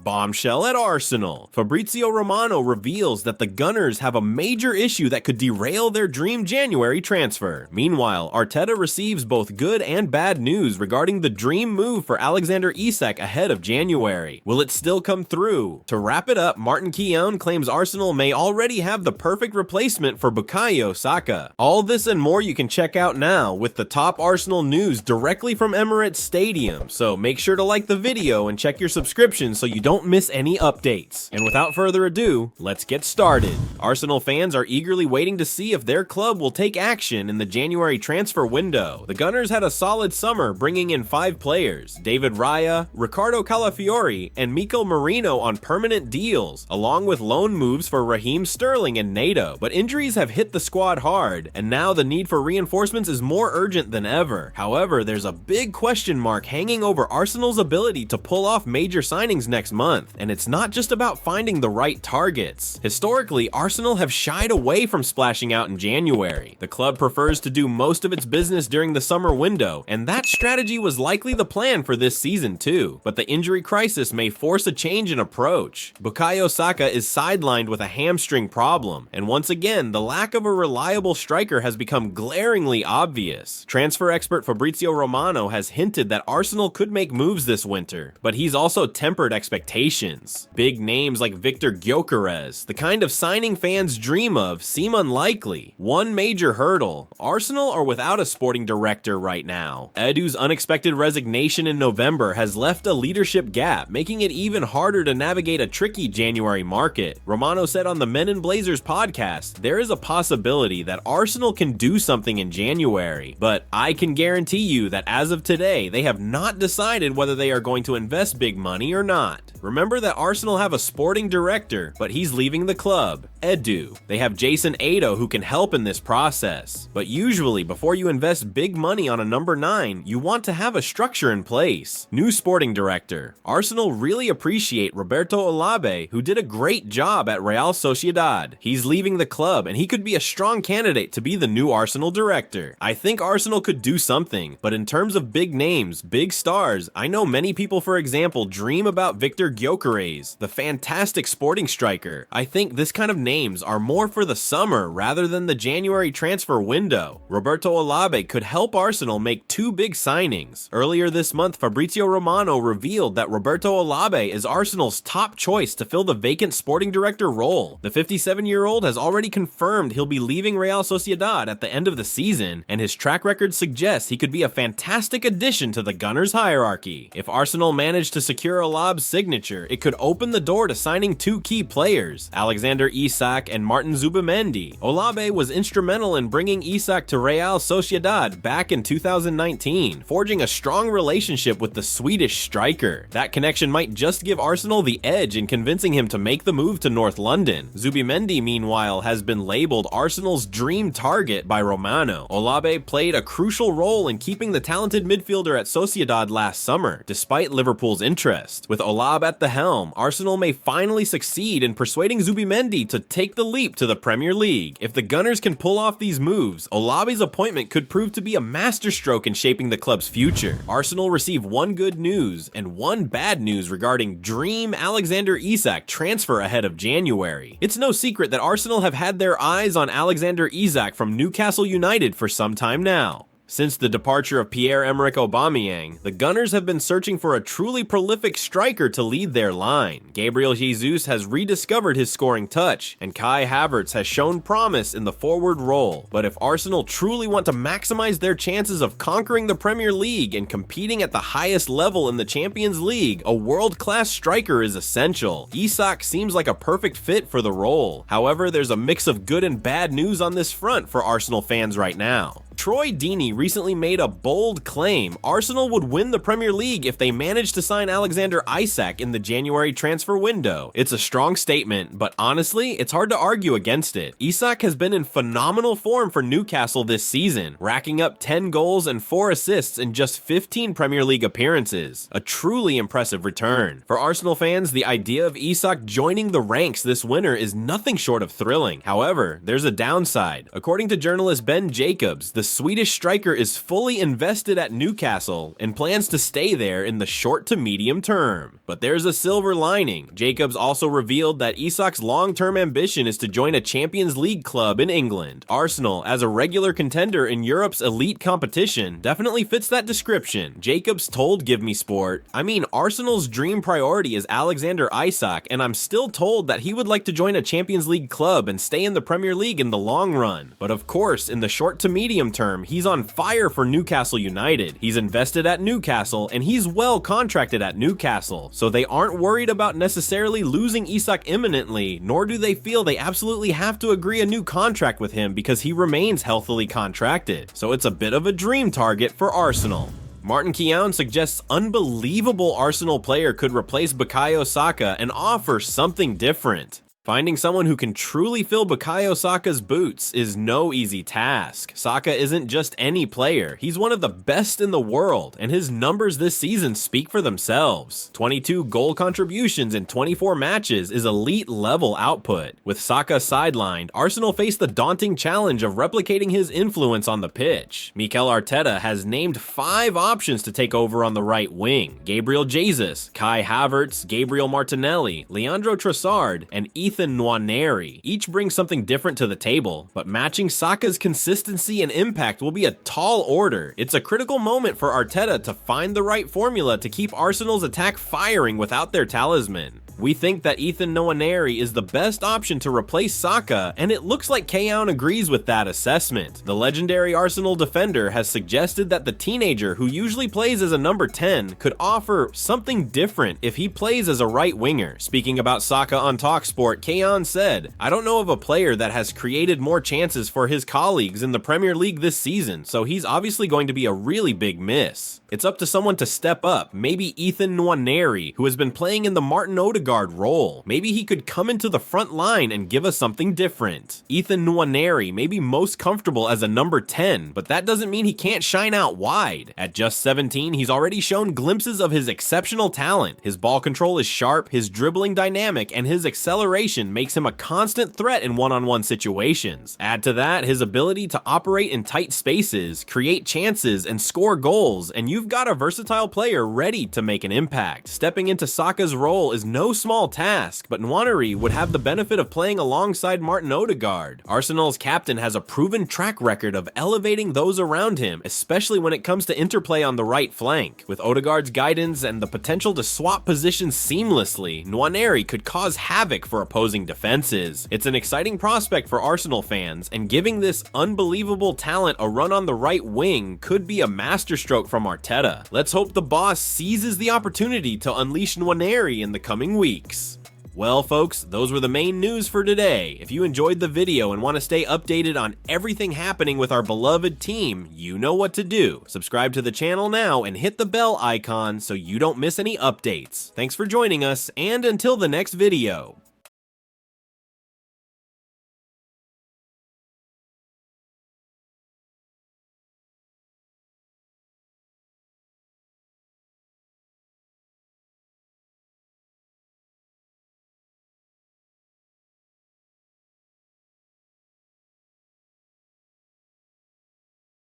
bombshell at Arsenal. Fabrizio Romano reveals that the Gunners have a major issue that could derail their dream January transfer. Meanwhile, Arteta receives both good and bad news regarding the dream move for Alexander Isak ahead of January. Will it still come through? To wrap it up, Martin Keown claims Arsenal may already have the perfect replacement for Bukayo Saka. All this and more you can check out now with the top Arsenal news directly from Emirates Stadium, so make sure to like the video and check your subscription so you don't miss any updates. And without further ado, let's get started. Arsenal fans are eagerly waiting to see if their club will take action in the January transfer window. The Gunners had a solid summer, bringing in 5 players: David Raya, Riccardo Calafiori, and Mikel Merino on permanent deals, along with loan moves for Raheem Sterling and Neto. But injuries have hit the squad hard, and now the need for reinforcements is more urgent than ever. However, there's a big question mark hanging over Arsenal's ability to pull off major signings next month, and it's not just about finding the right targets. Historically, Arsenal have shied away from splashing out in January. The club prefers to do most of its business during the summer window, and that strategy was likely the plan for this season too. But the injury crisis may force a change in approach. Bukayo Saka is sidelined with a hamstring problem, and once again, the lack of a reliable striker has become glaringly obvious. Transfer expert Fabrizio Romano has hinted that Arsenal could make moves this winter, but he's also tempered expectations. Big names like Victor Gyökeres, the kind of signing fans dream of, seem unlikely. One major hurdle: Arsenal are without a sporting director right now. Edu's unexpected resignation in November has left a leadership gap, making it even harder to navigate a tricky January market. Romano said on the Men in Blazers podcast, there is a possibility that Arsenal can do something in January, but I can guarantee you that as of today, they have not decided whether they are going to invest big money or not. Remember that Arsenal have a sporting director, but he's leaving the club, Edu. They have Jason Ado who can help in this process. But usually, before you invest big money on a number 9, you want to have a structure in place. New sporting director. Arsenal really appreciate Roberto Olabe, who did a great job at Real Sociedad. He's leaving the club, and he could be a strong candidate to be the new Arsenal director. I think Arsenal could do something, but in terms of big names, big stars, I know many people, for example, dream about Victor Gyökeres, the fantastic sporting striker. I think this kind of names are more for the summer rather than the January transfer window. Roberto Olabe could help Arsenal make 2 big signings. Earlier this month, Fabrizio Romano revealed that Roberto Olabe is Arsenal's top choice to fill the vacant sporting director role. The 57-year-old has already confirmed he'll be leaving Real Sociedad at the end of the season, and his track record suggests he could be a fantastic addition to the Gunners' hierarchy. If Arsenal managed to secure Olabe's signature, it could open the door to signing 2 key players, Alexander Isak and Martin Zubimendi. Olabe was instrumental in bringing Isak to Real Sociedad back in 2019, forging a strong relationship with the Swedish striker. That connection might just give Arsenal the edge in convincing him to make the move to North London. Zubimendi, meanwhile, has been labeled Arsenal's dream target by Romano. Olabe played a crucial role in keeping the talented midfielder at Sociedad last summer, despite Liverpool's interest. With Olabe at the helm, Arsenal may finally succeed in persuading Zubimendi to take the leap to the Premier League. If the Gunners can pull off these moves, Olabe's appointment could prove to be a masterstroke in shaping the club's future. Arsenal receive 1 good news and 1 bad news regarding dream Alexander Isak transfer ahead of January. It's no secret that Arsenal have had their eyes on Alexander Isak from Newcastle United for some time now. Since the departure of Pierre-Emerick Aubameyang, the Gunners have been searching for a truly prolific striker to lead their line. Gabriel Jesus has rediscovered his scoring touch, and Kai Havertz has shown promise in the forward role. But if Arsenal truly want to maximize their chances of conquering the Premier League and competing at the highest level in the Champions League, a world-class striker is essential. Isak seems like a perfect fit for the role. However, there's a mix of good and bad news on this front for Arsenal fans right now. Troy Deeney recently made a bold claim Arsenal would win the Premier League if they managed to sign Alexander Isak in the January transfer window. It's a strong statement, but honestly, it's hard to argue against it. Isak has been in phenomenal form for Newcastle this season, racking up 10 goals and 4 assists in just 15 Premier League appearances. A truly impressive return. For Arsenal fans, the idea of Isak joining the ranks this winter is nothing short of thrilling. However, there's a downside. According to journalist Ben Jacobs, the Swedish striker is fully invested at Newcastle and plans to stay there in the short to medium term. But there's a silver lining. Jacobs also revealed that Isak's long-term ambition is to join a Champions League club in England. Arsenal, as a regular contender in Europe's elite competition, definitely fits that description. Jacobs told Give Me Sport, "I mean, Arsenal's dream priority is Alexander Isak, and I'm still told that he would like to join a Champions League club and stay in the Premier League in the long run. But of course, in the short to medium term, he's on fire for Newcastle United. He's invested at Newcastle, and he's well contracted at Newcastle, so they aren't worried about necessarily losing Isak imminently, nor do they feel they absolutely have to agree a new contract with him because he remains healthily contracted. So it's a bit of a dream target for Arsenal." Martin Keown suggests unbelievable Arsenal player could replace Bukayo Saka and offer something different. Finding someone who can truly fill Bukayo Saka's boots is no easy task. Saka isn't just any player, he's one of the best in the world, and his numbers this season speak for themselves. 22 goal contributions in 24 matches is elite level output. With Saka sidelined, Arsenal face the daunting challenge of replicating his influence on the pitch. Mikel Arteta has named 5 options to take over on the right wing: Gabriel Jesus, Kai Havertz, Gabriel Martinelli, Leandro Trossard, and Ethan Nwaneri. Each brings something different to the table, but matching Saka's consistency and impact will be a tall order. It's a critical moment for Arteta to find the right formula to keep Arsenal's attack firing without their talisman. We think that Ethan Nwaneri is the best option to replace Saka, and it looks like Keown agrees with that assessment. The legendary Arsenal defender has suggested that the teenager, who usually plays as a number 10, could offer something different if he plays as a right winger. Speaking about Saka on TalkSport, Keown said, "I don't know of a player that has created more chances for his colleagues in the Premier League this season, so he's obviously going to be a really big miss. It's up to someone to step up, maybe Ethan Nwaneri, who has been playing in the Martin Odegaard role. Maybe he could come into the front line and give us something different." Ethan Nwaneri may be most comfortable as a number 10, but that doesn't mean he can't shine out wide. At just 17, he's already shown glimpses of his exceptional talent. His ball control is sharp, his dribbling dynamic, and his acceleration makes him a constant threat in one-on-one situations. Add to that his ability to operate in tight spaces, create chances, and score goals, and you've got a versatile player ready to make an impact. Stepping into Saka's role is no small task, but Nwaneri would have the benefit of playing alongside Martin Odegaard. Arsenal's captain has a proven track record of elevating those around him, especially when it comes to interplay on the right flank. With Odegaard's guidance and the potential to swap positions seamlessly, Nwaneri could cause havoc for opposing defenses. It's an exciting prospect for Arsenal fans, and giving this unbelievable talent a run on the right wing could be a masterstroke from Arteta. Let's hope the boss seizes the opportunity to unleash Nwaneri in the coming weeks. Well folks, those were the main news for today. If you enjoyed the video and want to stay updated on everything happening with our beloved team, you know what to do. Subscribe to the channel now and hit the bell icon so you don't miss any updates. Thanks for joining us, and until the next video.